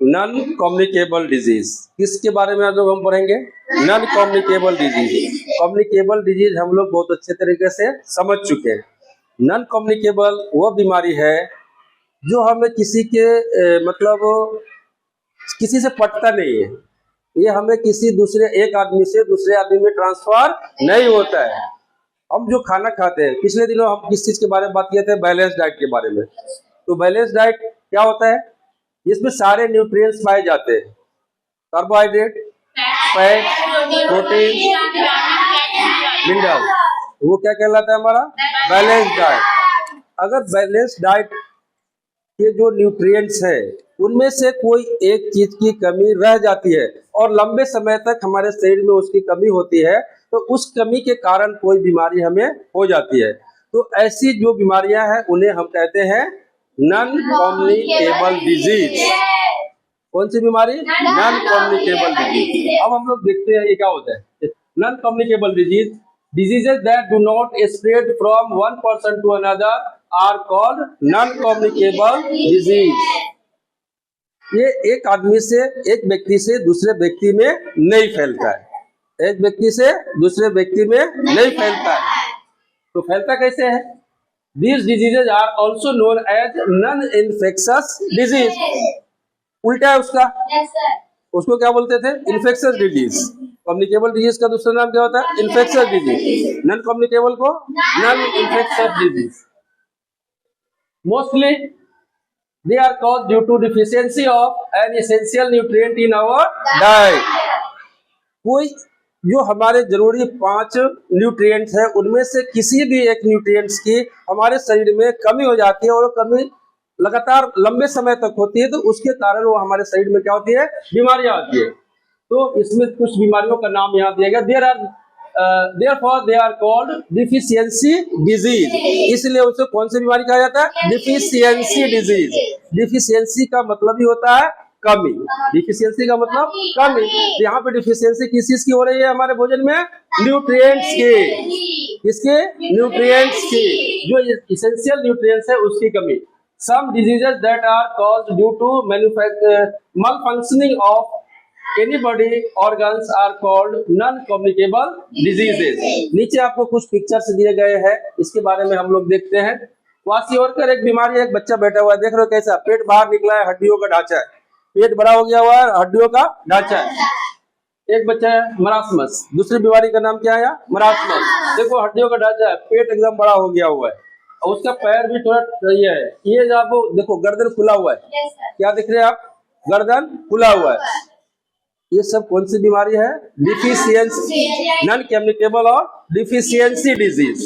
Non communicable disease, किसके बारे में आज लोग हम पढ़ेंगे? Non communicable disease. Communicable disease हम लोग बहुत अच्छे तरीके से समझ चुके हैं। नॉन कम्युनिकेबल वो बीमारी है जो हमें किसी के मतलब किसी से पटता नहीं है, ये हमें किसी दूसरे एक आदमी से दूसरे आदमी में ट्रांसफर नहीं होता है। हम जो खाना खाते हैं, पिछले दिनों हम किस चीज के बारे में बात किए थे? बैलेंस डाइट के बारे में। तो बैलेंस डाइट क्या होता है? इसमें सारे न्यूट्रिएंट्स पाए जाते हैं, कार्बोहाइड्रेट, फैट, प्रोटीन, मिनरल। वो क्या कहलाता है? हमारा बैलेंस डाइट। अगर बैलेंस डाइट के जो न्यूट्रिएंट्स है उनमें से कोई एक चीज की कमी रह जाती है और लंबे समय तक हमारे शरीर में उसकी कमी होती है, तो उस कमी के कारण कोई बीमारी हमें हो जाती है। तो ऐसी जो बीमारियां हैं उन्हें हम कहते हैं नॉन कम्युनिकेबल डिजीज। कौन सी बीमारी? Non communicable disease. अब हम लोग देखते हैं ये क्या होता है। Non communicable disease, diseases that do not spread from one person to another are called non communicable disease. ये एक आदमी से, एक व्यक्ति से दूसरे व्यक्ति में नहीं फैलता है, एक व्यक्ति से दूसरे व्यक्ति में नहीं फैलता है। तो फैलता कैसे है? These diseases are also known as non-infectious disease। उल्टा है उसका, उसको क्या बोलते थे? Infectious disease. कम्युनिकेबल डिजीज का दूसरा नाम क्या होता है? Infectious disease. नॉन कम्युनिकेबल को non infectious disease. Mostly they are caused due to deficiency of an essential nutrient in our diet। कोई जो हमारे जरूरी 5 न्यूट्रिएंट्स है उनमें से किसी भी एक न्यूट्रिएंट्स की हमारे शरीर में कमी हो जाती है और वो कमी लगातार लंबे समय तक होती है, तो उसके कारण वो हमारे शरीर में क्या होती है? बीमारियां आती है। तो इसमें कुछ बीमारियों का नाम यहाँ दिया गया। Therefore they are called deficiency disease। इसलिए उसे कौन सी बीमारी कहा जाता है? Deficiency disease. डिफिशियंसी का मतलब ही होता है कमी। डिफिशियंसी का मतलब कमी। यहाँ पे डिफिशियंसी किस चीज की हो रही है? हमारे भोजन में न्यूट्रिएंट्स की। किसके? न्यूट्रिएंट्स की। जो इसेंशियल न्यूट्रिएंट्स है उसकी कमी। Some diseases that are caused due to malfunctioning of any body organs are called non-communicable diseases। नीचे आपको कुछ पिक्चर्स दिए गए हैं, इसके बारे में हम लोग देखते हैं। क्वाशियोरकर एक बीमारी है, एक बच्चा बैठा हुआ है, देख रहे हो कैसा? पेट बाहर निकला है, हड्डियों का ढांचा है, पेट बड़ा हो गया हुआ है, हड्डियों का ढांचा है। एक बच्चा है मरासमस, दूसरी बीमारी का नाम क्या है? मरासमस। देखो हड्डियों का ढांचा है, पेट एकदम बड़ा हो गया हुआ है और उसका पैर भी थोड़ा सही है। ये जो आपको देखो गर्दन खुला हुआ है, क्या दिख रहे हैं आप? गर्दन खुला हुआ है। ये सब कौन सी बीमारी है? डिफिशियंसी, नॉन कम्युनिकेबल और डिफिशियंसी डिजीज।